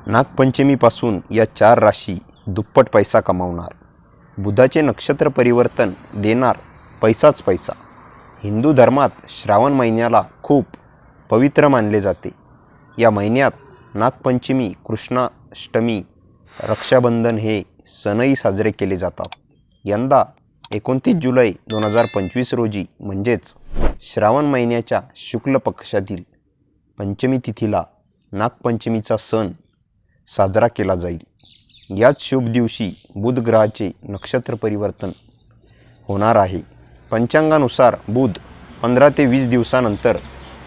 नागपंचमीपासून या 4 राशी दुप्पट पैसा कमावणार. बुधाचे नक्षत्र परिवर्तन देणार पैसाच पैसा. हिंदू धर्मात श्रावण महिन्याला खूप पवित्र मानले जाते. या महिन्यात नागपंचमी, कृष्णाष्टमी, रक्षाबंधन हे सणही साजरे केले जातात. यंदा 29 जुलै 2025 रोजी म्हणजेच श्रावण महिन्याच्या शुक्ल पक्षातील पंचमी तिथीला नागपंचमीचा सण साजरा केला जाईल. याच शुभ दिवशी बुध ग्रहाचे नक्षत्र परिवर्तन होणार आहे. पंचांगानुसार बुध 15 ते 20 दिवसानंतर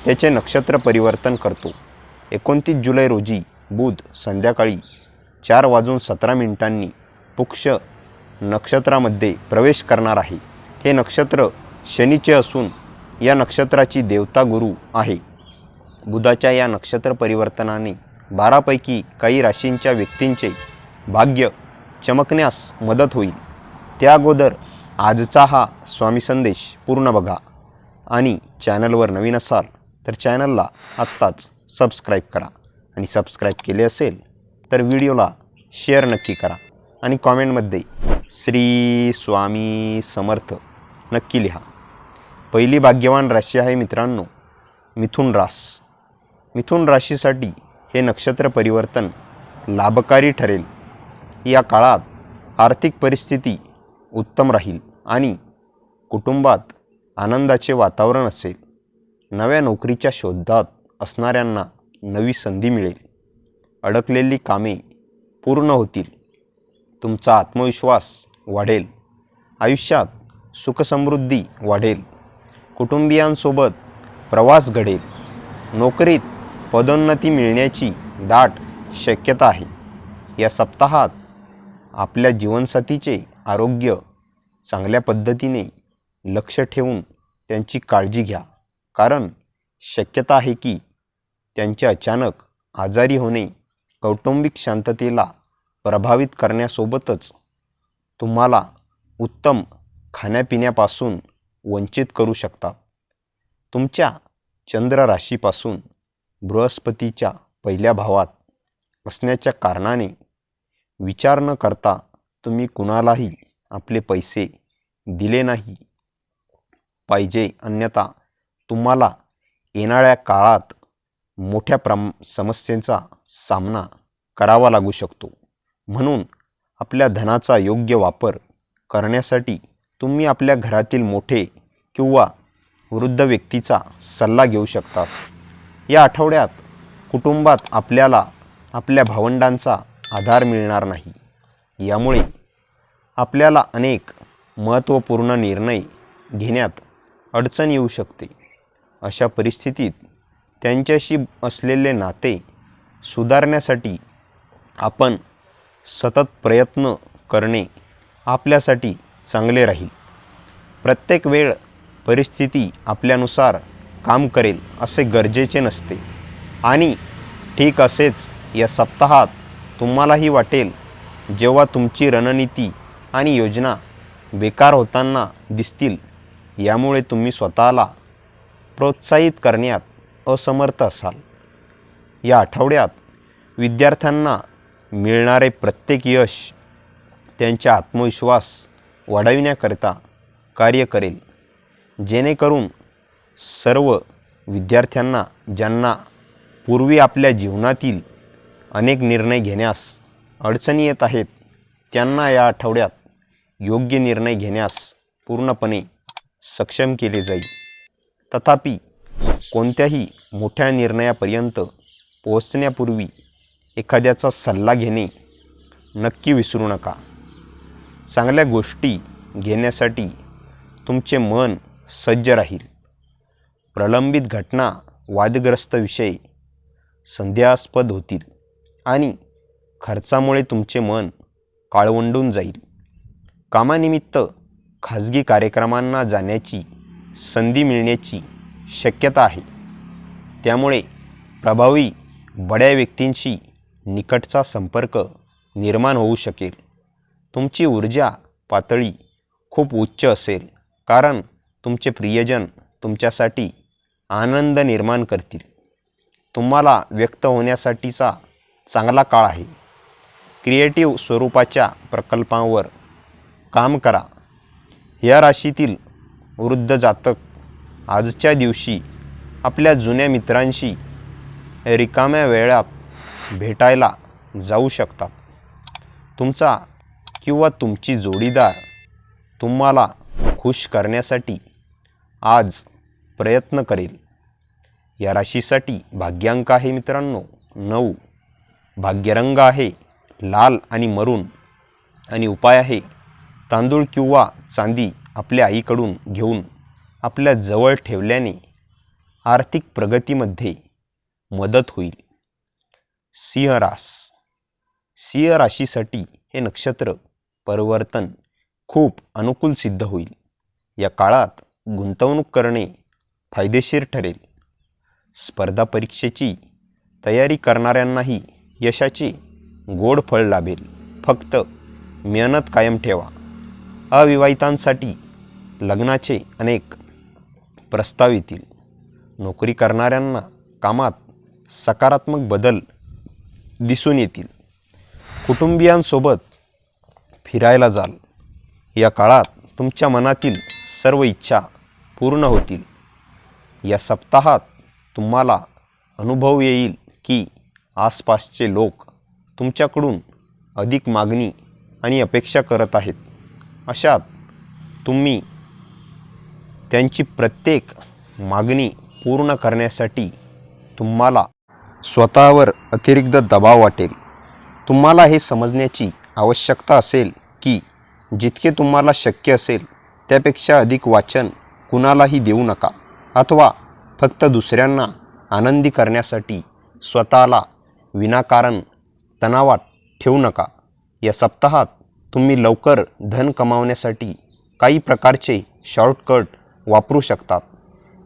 त्याचे नक्षत्र परिवर्तन करतो. 29 जुलै रोजी बुध संध्याकाळी 4:17 पुक्ष नक्षत्रामध्ये प्रवेश करणार आहे. हे नक्षत्र शनीचे असून या नक्षत्राची देवता गुरु आहे. बुधाच्या या नक्षत्र परिवर्तनाने 12 पैकी काही राशींच्या व्यक्तींचे भाग्य चमकण्यास मदत होईल. त्या अगोदर आजचा हा स्वामी संदेश पूर्ण बघा आणि चॅनलवर नवीन असाल तर चॅनलला आत्ताच सबस्क्राईब करा आणि सबस्क्राईब केले असेल तर व्हिडिओला शेअर नक्की करा आणि कॉमेंटमध्ये श्री स्वामी समर्थ नक्की लिहा. पहिली भाग्यवान राशी आहे मित्रांनो मिथुन रास. मिथुन राशीसाठी हे नक्षत्र परिवर्तन लाभकारी ठरेल. या काळात आर्थिक परिस्थिती उत्तम राहील आणि कुटुंबात आनंदाचे वातावरण असेल. नव्या नोकरीच्या शोधात असणाऱ्यांना नवी संधी मिळेल. अडकलेली कामे पूर्ण होतील. तुमचा आत्मविश्वास वाढेल. आयुष्यात सुखसमृद्धी वाढेल. कुटुंबियांसोबत प्रवास घडेल. नोकरीत पदोन्नती मिळण्याची दाट शक्यता आहे. या सप्ताहात आपल्या जीवनसाथीचे आरोग्य चांगल्या पद्धतीने लक्ष ठेवून त्यांची काळजी घ्या, कारण शक्यता आहे की त्यांचे अचानक आजारी होणे कौटुंबिक शांततेला प्रभावित करण्यासोबतच तुम्हाला उत्तम खाण्यापिण्यापासून वंचित करू शकतात. तुमच्या चंद्र राशीपासून बृहस्पतीच्या पहिल्या भावात असण्याच्या कारणाने विचार न करता तुम्ही कुणालाही आपले पैसे दिले नाही पाहिजे, अन्यथा तुम्हाला येणाऱ्या काळात मोठ्या समस्येचा सामना करावा लागू शकतो. म्हणून आपल्या धनाचा योग्य वापर करण्यासाठी तुम्ही आपल्या घरातील मोठे किंवा वृद्ध व्यक्तीचा सल्ला घेऊ शकतात. या आठवड्यात कुटुंबात आपल्याला आपल्या भावंडांचा आधार मिळणार नाही. यामुळे आपल्याला अनेक महत्त्वपूर्ण निर्णय घेण्यात अडचण येऊ शकते. अशा परिस्थितीत त्यांच्याशी असलेले नाते सुधारण्यासाठी आपण सतत प्रयत्न करणे आपल्यासाठी चांगले राहील. प्रत्येक वेळ परिस्थिती आपल्यानुसार काम करेल असे गरजेचे नसते आणि ठीक असेच या सप्ताहात तुम्हालाही वाटेल. जेव्हा तुमची रणनीती आणि योजना बेकार होताना दिसतील, यामुळे तुम्ही स्वतःला प्रोत्साहित करण्यात असमर्थ असाल. या आठवड्यात विद्यार्थ्यांना मिळणारे प्रत्येक यश त्यांचा आत्मविश्वास वाढविण्याकरिता कार्य करेल, जेणेकरून सर्व विद्यार्थ्यांना ज्यांना पूर्वी आपल्या जीवनातील अनेक निर्णय घेण्यास अडचणी येत आहेत, त्यांना या आठवड्यात योग्य निर्णय घेण्यास पूर्णपणे सक्षम केले जाईल. तथापि कोणत्याही मोठ्या निर्णयापर्यंत पोहोचण्यापूर्वी एखाद्याचा सल्ला घेणे नक्की विसरू नका. चांगल्या गोष्टी घेण्यासाठी तुमचे मन सज्ज राहील. प्रलंबित घटना, वादग्रस्त विषय संदेहास्पद होतील आणि खर्चामुळे तुमचे मन काळवंडून जाईल. कामानिमित्त खाजगी कार्यक्रमांना जाण्याची संधी मिळण्याची शक्यता आहे. त्यामुळे प्रभावी बड्या व्यक्तींशी निकटचा संपर्क निर्माण होऊ शकेल. तुमची ऊर्जा पातळी खूप उच्च असेल, कारण तुमचे प्रियजन तुमच्यासाठी आनंद निर्माण करतील. तुम्हाला व्यक्त होण्यासाठीचा चांगला काळ आहे. क्रिएटिव्ह स्वरूपाच्या प्रकल्पांवर काम करा. या राशीतील वृद्ध जातक आजच्या दिवशी आपल्या जुन्या मित्रांशी रिकाम्या वेळात भेटायला जाऊ शकतात. तुमचा किंवा तुमची जोडीदार तुम्हाला खुश करण्यासाठी आज प्रयत्न करेल. या राशीसाठी भाग्यांक आहे मित्रांनो 9. भाग्यरंग आहे लाल आणि मरून आणि उपाय आहे तांदूळ किंवा चांदी आपल्या आईकडून घेऊन आपल्या जवळ ठेवल्याने आर्थिक प्रगतीमध्ये मदत होईल. सिंह राशीसाठी हे नक्षत्र परिवर्तन खूप अनुकूल सिद्ध होईल. या काळात गुंतवणूक करणे फायदेशीर ठरेल. स्पर्धा परीक्षेची तयारी करणाऱ्यांनाही यशाचे गोड फळ लाभेल. फक्त मेहनत कायम ठेवा. अविवाहितांसाठी लग्नाचे अनेक प्रस्ताव येतील. नोकरी करणाऱ्यांना कामात सकारात्मक बदल दिसून येतील. कुटुंबियांसोबत फिरायला जाल. या काळात तुमच्या मनातील सर्व इच्छा पूर्ण होतील. या सप्ताहात तुम्हाला अनुभव येईल की आसपासचे लोक तुमच्याकडून अधिक मागणी आणि अपेक्षा करत आहेत. अशात तुम्ही त्यांची प्रत्येक मागणी पूर्ण करण्यासाठी तुम्हाला स्वतःवर अतिरिक्त दबाव वाटेल. तुम्हाला हे समजण्याची आवश्यकता असेल की जितके तुम्हाला शक्य असेल त्यापेक्षा अधिक वाचन कुणालाही देऊ नका अथवा फक्त दुसऱ्यांना आनंदी करण्यासाठी स्वतःला विनाकारण तणावात ठेवू नका. या सप्ताहात तुम्ही लवकर धन कमावण्यासाठी काही प्रकारचे शॉर्टकट वापरू शकतात.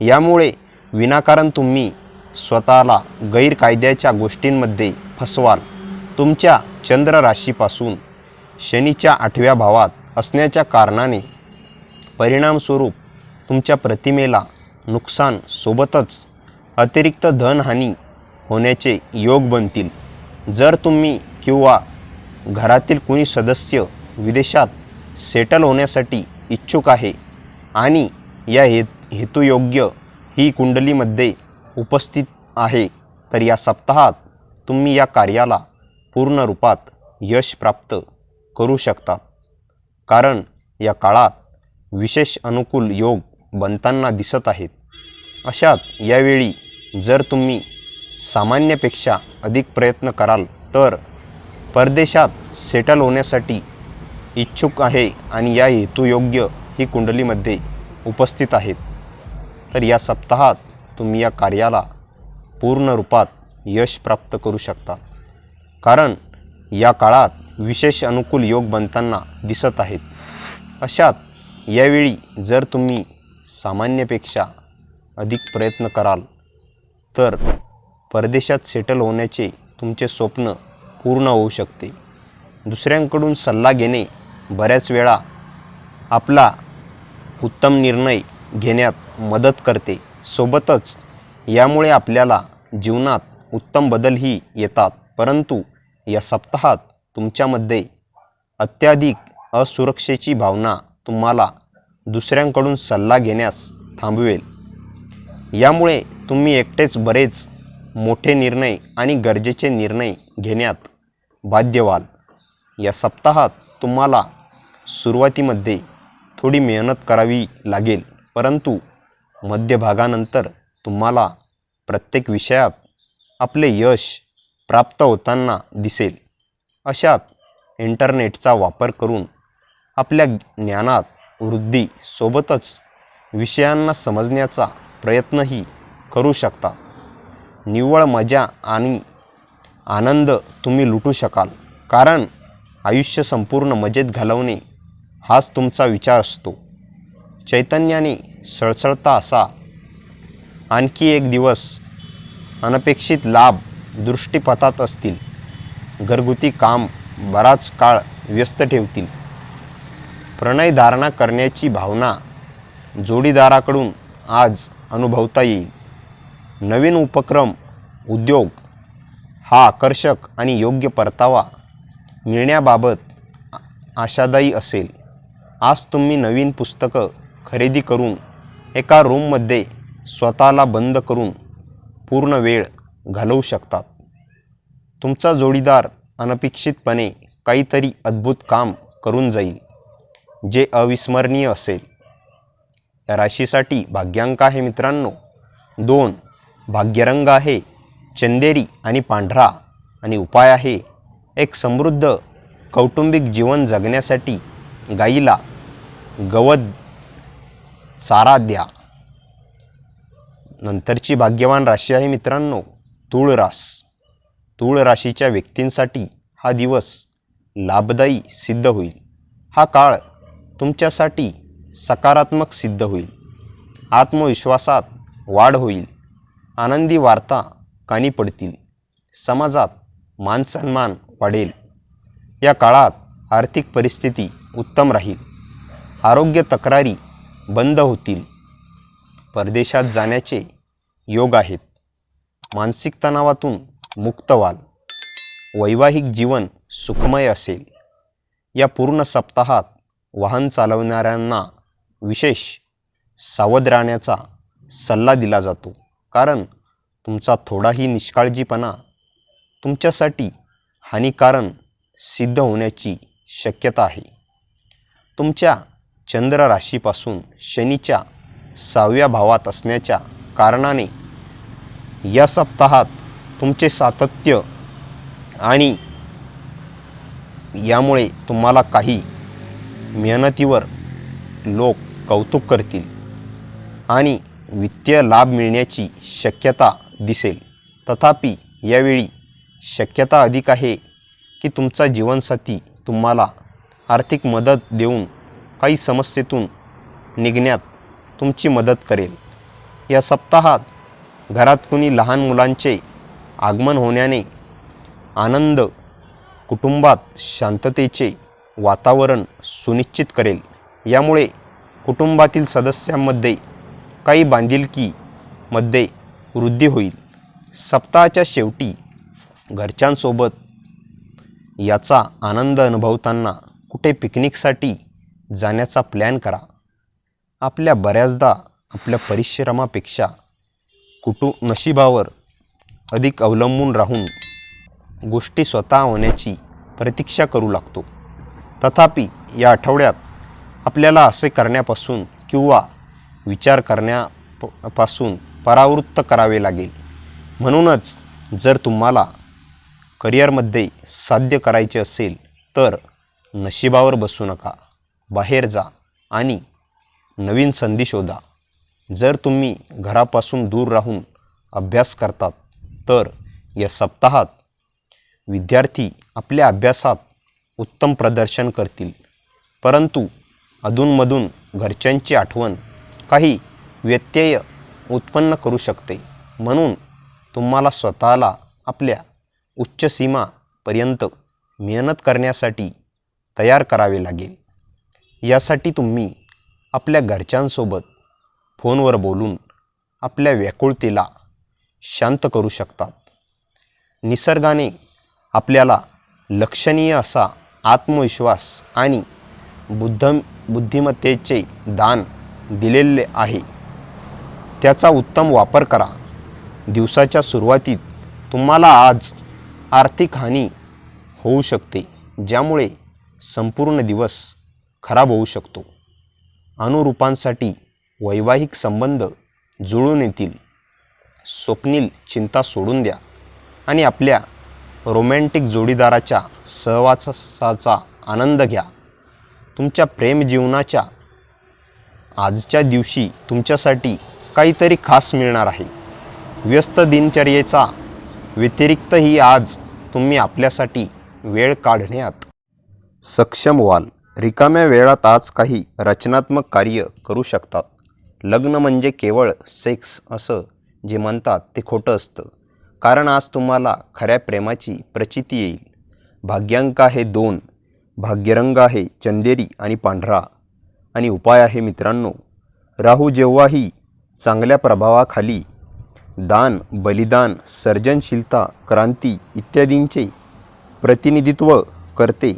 यामुळे विनाकारण तुम्ही स्वतःला गैरकायद्याच्या गोष्टींमध्ये फसवाल. तुमच्या चंद्र राशीपासून शनीच्या 8व्या भावात असण्याच्या कारणाने परिणामस्वरूप तुमच्या प्रतिमेला नुकसान सोबतच अतिरिक्त धनहानी होण्याचे योग बनतील. जर तुम्ही किंवा घरातील कुणी सदस्य विदेशात सेटल होण्यासाठी इच्छुक आहे आणि या हेतुयोग्य ही कुंडलीमध्ये उपस्थित आहे तर या सप्ताहात तुम्ही या कार्याला पूर्ण रूपात यश प्राप्त करू शकता. कारण या काळात विशेष अनुकूल योग बनताना दिसत आहेत. अशात यावेळी जर तुम्ही सामान्यपेक्षा अधिक प्रयत्न कराल तर परदेशात सेटल होण्यासाठी इच्छुक आहे आणि या हेतुयोग्य ही कुंडलीमध्ये उपस्थित आहेत तर या सप्ताहात तुम्ही या कार्याला पूर्ण रूपात यश प्राप्त करू शकता. कारण या काळात विशेष अनुकूल योग बनताना दिसत आहेत. अशात यावेळी जर तुम्ही सामान्यपेक्षा अधिक प्रयत्न कराल तर परदेशात सेटल होण्याचे तुमचे स्वप्न पूर्ण होऊ शकते. दुसऱ्यांकडून सल्ला घेणे बऱ्याच वेळा आपला उत्तम निर्णय घेण्यात मदत करते. सोबतच यामुळे आपल्याला जीवनात उत्तम बदलही येतात. परंतु या सप्ताहात तुमच्यामध्ये अत्याधिक असुरक्षेची भावना तुम्हाला दुसऱ्यांकडून सल्ला घेण्यास थांबवेल. यामुळे तुम्ही एकटेच बरेच मोठे निर्णय आणि गरजेचे निर्णय घेण्यात बाध्य व्हाल. या सप्ताहात तुम्हाला सुरुवातीमध्ये थोडी मेहनत करावी लागेल परंतु मध्यभागानंतर तुम्हाला प्रत्येक विषयात आपले यश प्राप्त होताना दिसेल. अशात इंटरनेटचा वापर करून आपल्या ज्ञानात वृद्धी सोबतच विषयांना समजण्याचा प्रयत्नही करू शकता. निव्वळ मजा आणि आनंद तुम्ही लुटू शकाल. कारण आयुष्य संपूर्ण मजेत घालवणे हाच तुमचा विचार असतो. चैतन्याने सळसळता असा आणखी एक दिवस. अनपेक्षित लाभ दृष्टीपथात असतील. घरगुती काम बराच काळ व्यस्त ठेवतील. प्रणयधारणा करण्याची भावना जोडीदाराकडून आज अनुभवता येईल. नवीन उपक्रम उद्योग हा आकर्षक आणि योग्य परतावा मिळण्याबाबत आशादायी असेल. आज तुम्ही नवीन पुस्तकं खरेदी करून एका रूममध्ये स्वतःला बंद करून पूर्ण वेळ घालवू शकतात. तुमचा जोडीदार अनपेक्षितपणे काहीतरी अद्भुत काम करून जाईल जे अविस्मरणीय असेल. या राशीसाठी भाग्यांक आहे मित्रांनो 2. भाग्यरंग आहे चंदेरी आणि पांढरा आणि उपाय आहे एक समृद्ध कौटुंबिक जीवन जगण्यासाठी गाईला गवत चारा द्या. नंतरची भाग्यवान राशी आहे मित्रांनो तूळ रास. तूळ राशीच्या व्यक्तींसाठी हा दिवस लाभदायी सिद्ध होईल. हा काळ तुमच्यासाठी सकारात्मक सिद्ध होईल. आत्मविश्वासात वाढ होईल. आनंदी वार्ता कानी पडतील. समाजात मानसन्मान वाढेल. या काळात आर्थिक परिस्थिती उत्तम राहील. आरोग्य तक्रारी बंद होतील. परदेशात जाण्याचे योग आहेत. मानसिक तणावातून मुक्त व्हाल. वैवाहिक जीवन सुखमय असेल. या पूर्ण सप्ताहात वाहन चालवणाऱ्यांना विशेष सावध राहण्याचा सल्ला दिला जातो, कारण तुमचा थोडाही निष्काळजीपणा तुमच्यासाठी हानिकारक सिद्ध होण्याची शक्यता आहे. तुमच्या चंद्र राशीपासून शनीच्या 6व्या भावात असण्याच्या कारणाने या सप्ताहात तुमचे सातत्य आणि यामुळे तुम्हाला काही मेहनतीवर लोक कौतुक करतील आणि वित्तीय लाभ मिळण्याची शक्यता दिसेल. तथापि यावेळी शक्यता अधिक आहे की तुमचा जीवनसाथी तुम्हाला आर्थिक मदत देऊन काही समस्येतून निघण्यात तुमची मदत करेल. या सप्ताहात घरात कुणी लहान मुलांचे आगमन होण्याने आनंद कुटुंबात शांततेचे वातावरण सुनिश्चित करेल. यामुळे कुटुंबातील सदस्यांमध्ये काही बांधिलकीमध्ये वृद्धी होईल. सप्ताहाच्या शेवटी घरच्यांसोबत याचा आनंद अनुभवताना कुठे पिकनिकसाठी जाण्याचा प्लॅन करा. आपल्या बऱ्याचदा आपल्या परिश्रमापेक्षा नशिबावर अधिक अवलंबून राहून गोष्टी स्वतः होण्याची प्रतीक्षा करू लागतो. तथापि या आठवड्यात आपल्याला असे करण्यापासून किंवा विचार करण्यापासून परावृत्त करावे लागेल. म्हणूनच जर तुम्हाला करिअरमध्ये साध्य करायचे असेल तर नशिबावर बसू नका. बाहेर जा आणि नवीन संधी शोधा. जर तुम्ही घरापासून दूर राहून अभ्यास करतात तर या सप्ताहात विद्यार्थी आपल्या अभ्यासात उत्तम प्रदर्शन करतील. परंतु अधूनमधून घरच्यांची आठवण काही व्यत्यय उत्पन्न करू शकते. म्हणून तुम्हाला स्वतःला आपल्या उच्च सीमापर्यंत मेहनत करण्यासाठी तयार करावे लागेल. यासाठी तुम्ही आपल्या घरच्यांसोबत फोनवर बोलून आपल्या व्याकुळतेला शांत करू शकतात. निसर्गाने आपल्याला लक्षणीय असा आत्मविश्वास आणि बुद्धिमत्तेचे दान दिलेले आहे. त्याचा उत्तम वापर करा. दिवसाच्या सुरुवातीत तुम्हाला आज आर्थिक हानी होऊ शकते, ज्यामुळे संपूर्ण दिवस खराब होऊ शकतो. अनुरूपांसाठी वैवाहिक संबंध जुळून येतील. स्वप्नील चिंता सोडून द्या आणि आपल्या रोमॅन्टिक जोडीदाराच्या सहवासाचा आनंद घ्या. तुमच्या प्रेमजीवनाच्या आजच्या दिवशी तुमच्यासाठी काहीतरी खास मिळणार आहे. व्यस्त दिनचर्येचा व्यतिरिक्तही आज तुम्ही आपल्यासाठी वेळ काढण्यात सक्षम व्हाल. रिकाम्या वेळात आज काही रचनात्मक कार्य करू शकतात. लग्न म्हणजे केवळ सेक्स असं जे म्हणतात ते खोटं असतं, कारण आज तुम्हाला खऱ्या प्रेमाची प्रचिती येईल. भाग्यांक आहे 2. भाग्यरंग आहे चंदेरी आणि पांढरा आणि उपाय आहे मित्रांनो राहू जेव्हाही चांगल्या प्रभावाखाली दान, बलिदान, सर्जनशीलता, क्रांती इत्यादींचे प्रतिनिधित्व करते,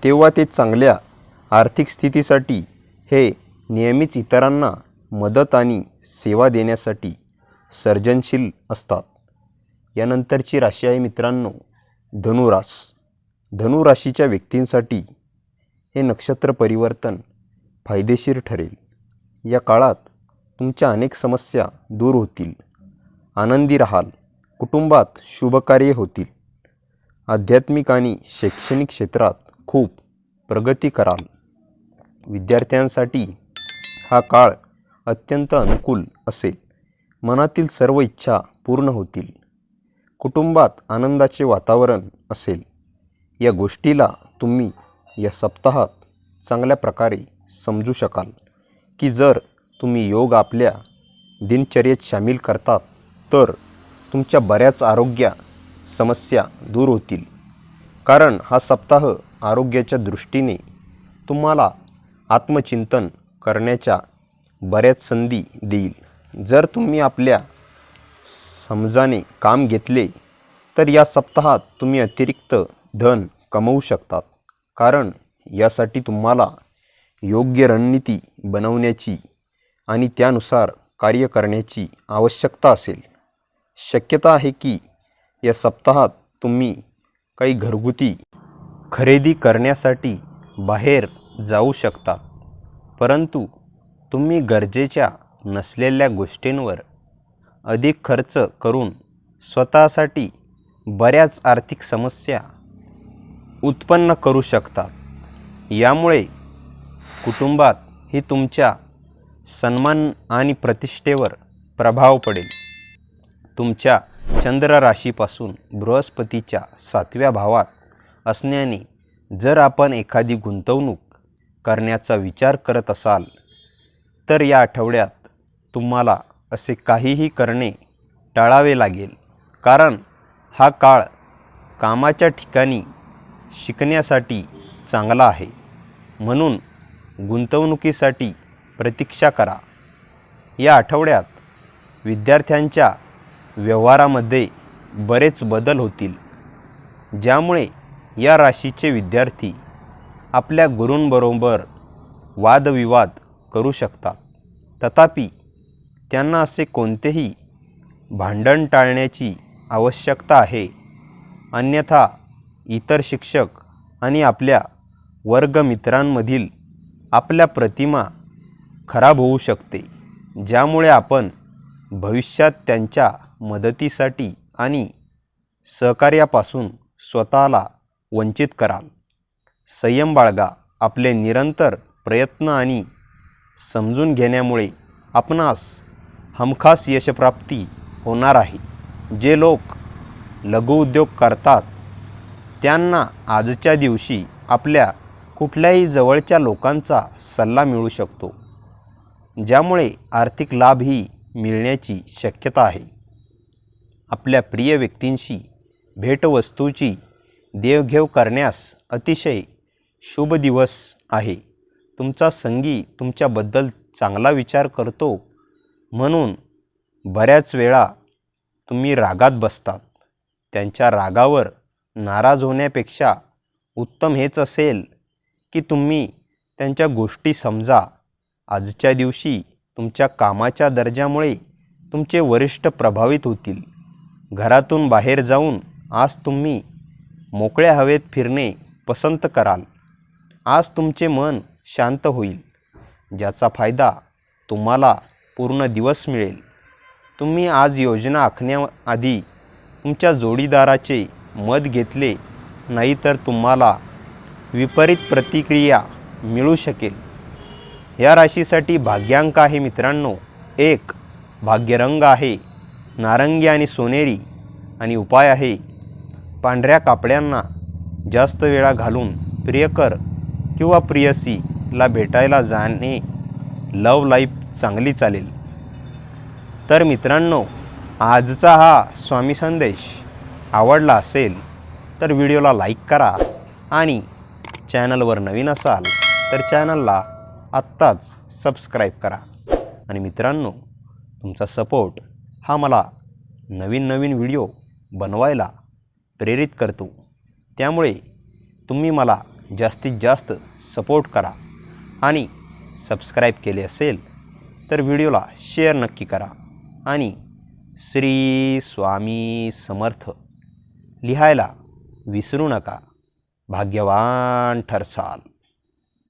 तेव्हा ते चांगल्या आर्थिक स्थितीसाठी हे नेहमीच इतरांना मदत आणि सेवा देण्यासाठी सर्जनशील असतात. यानंतरची राशी आहे मित्रांनो धनुरास. धनुराशीच्या व्यक्तींसाठी हे नक्षत्र परिवर्तन फायदेशीर ठरेल. या काळात तुमच्या अनेक समस्या दूर होतील, आनंदी राहाल, कुटुंबात शुभकार्ये होतील, आध्यात्मिक आणि शैक्षणिक क्षेत्रात खूप प्रगती कराल. विद्यार्थ्यांसाठी हा काळ अत्यंत अनुकूल असेल. मनातील सर्व इच्छा पूर्ण होतील. कुटुंबात आनंदाचे वातावरण असेल. या गोष्टीला तुम्ही या सप्ताहात चांगल्या प्रकारे समजू शकाल की जर तुम्ही योग आपल्या दिनचर्येत सामील करतात तर तुमच्या बऱ्याच आरोग्य समस्या दूर होतील. कारण हा सप्ताह आरोग्याच्या दृष्टीने तुम्हाला आत्मचिंतन करण्याच्या बऱ्याच संधी देईल. जर तुम्ही आपल्या समजाने काम घेतले तर या सप्ताहात तुम्ही अतिरिक्त धन कमवू शकतात. कारण यासाठी तुम्हाला योग्य रणनीती बनवण्याची आणि त्यानुसार कार्य करण्याची आवश्यकता असेल. शक्यता आहे की या सप्ताहात तुम्ही काही घरगुती खरेदी करण्यासाठी बाहेर जाऊ शकता. परंतु तुम्ही गरजेच्या नसलेल्या गोष्टींवर अधिक खर्च करून स्वतःसाठी बऱ्याच आर्थिक समस्या उत्पन्न करू शकतात. यामुळे कुटुंबात ही तुमच्या सन्मान आणि प्रतिष्ठेवर प्रभाव पडेल. तुमच्या चंद्र राशीपासून बृहस्पतीच्या 7व्या भावात असण्याने जर आपण एखादी गुंतवणूक करण्याचा विचार करत असाल तर या आठवड्यात तुम्हाला असे काहीही करणे टाळावे लागेल. कारण हा काळ कामाच्या ठिकाणी शिकण्यासाठी चांगला आहे. म्हणून गुंतवणुकीसाठी प्रतीक्षा करा. या आठवड्यात विद्यार्थ्यांच्या व्यवहारामध्ये बरेच बदल होतील, ज्यामुळे या राशीचे विद्यार्थी आपल्या गुरूंबरोबर वादविवाद करू शकतात. तथापि त्यांना असे कोणतेही भांडण टाळण्याची आवश्यकता आहे. अन्यथा इतर शिक्षक आणि आपल्या वर्गमित्रांमधील आपल्या प्रतिमा खराब होऊ शकते, ज्यामुळे आपण भविष्यात त्यांच्या मदतीसाठी आणि सहकार्यापासून स्वतःला वंचित कराल. संयम बाळगा. आपले निरंतर प्रयत्न आणि समजून घेण्यामुळे आपणास हमखास यशप्राप्ती होणार आहे. जे लोक लघुउद्योग करतात त्यांना आजच्या दिवशी आपल्या कुठल्याही जवळच्या लोकांचा सल्ला मिळू शकतो, ज्यामुळे आर्थिक लाभही मिळण्याची शक्यता आहे. आपल्या प्रिय व्यक्तींशी भेटवस्तूची देवघेव करण्यास अतिशय शुभ दिवस आहे. तुमचा संगी तुमच्याबद्दल चांगला विचार करतो, म्हणून बऱ्याच वेळा तुम्ही रागात बसतात. त्यांच्या रागावर नाराज होण्यापेक्षा उत्तम हेच असेल की तुम्ही त्यांच्या गोष्टी समजा. आजच्या दिवशी तुमच्या कामाच्या दर्जामुळे तुमचे वरिष्ठ प्रभावित होतील. घरातून बाहेर जाऊन आज तुम्ही मोकळ्या हवेत फिरणे पसंत कराल. आज तुमचे मन शांत होईल, ज्याचा फायदा तुम्हाला पूर्ण दिवस मिळेल. तुम्ही आज योजना आखण्याआधी तुमच्या जोडीदाराचे मत घेतले नाही तर तुम्हाला विपरीत प्रतिक्रिया मिळू शकेल. या राशीसाठी भाग्यांक आहे मित्रांनो 1. भाग्यरंग आहे नारंगी आणि सोनेरी आणि उपाय आहे पांढऱ्या कापड्यांना जास्त वेळा घालून प्रियकर किंवा प्रियसीला भेटायला जाणे. लव्ह लाईफ चांगली चालेल. तर मित्रांनो, आजचा हा स्वामी संदेश आवडला असेल तर व्हिडिओला लाईक करा आणि चॅनलवर नवीन असाल तर चॅनलला आत्ताच सबस्क्राईब करा. आणि मित्रांनो, तुमचा सपोर्ट हा मला नवीन नवीन व्हिडिओ बनवायला प्रेरित करतो. त्यामुळे तुम्ही मला जास्तीत जास्त सपोर्ट करा आणि सबस्क्राईब केले असेल तर व्हिडिओला शेअर नक्की करा आणि श्री स्वामी समर्थ लिहायला विसरू नका. भाग्यवान ठरसाल.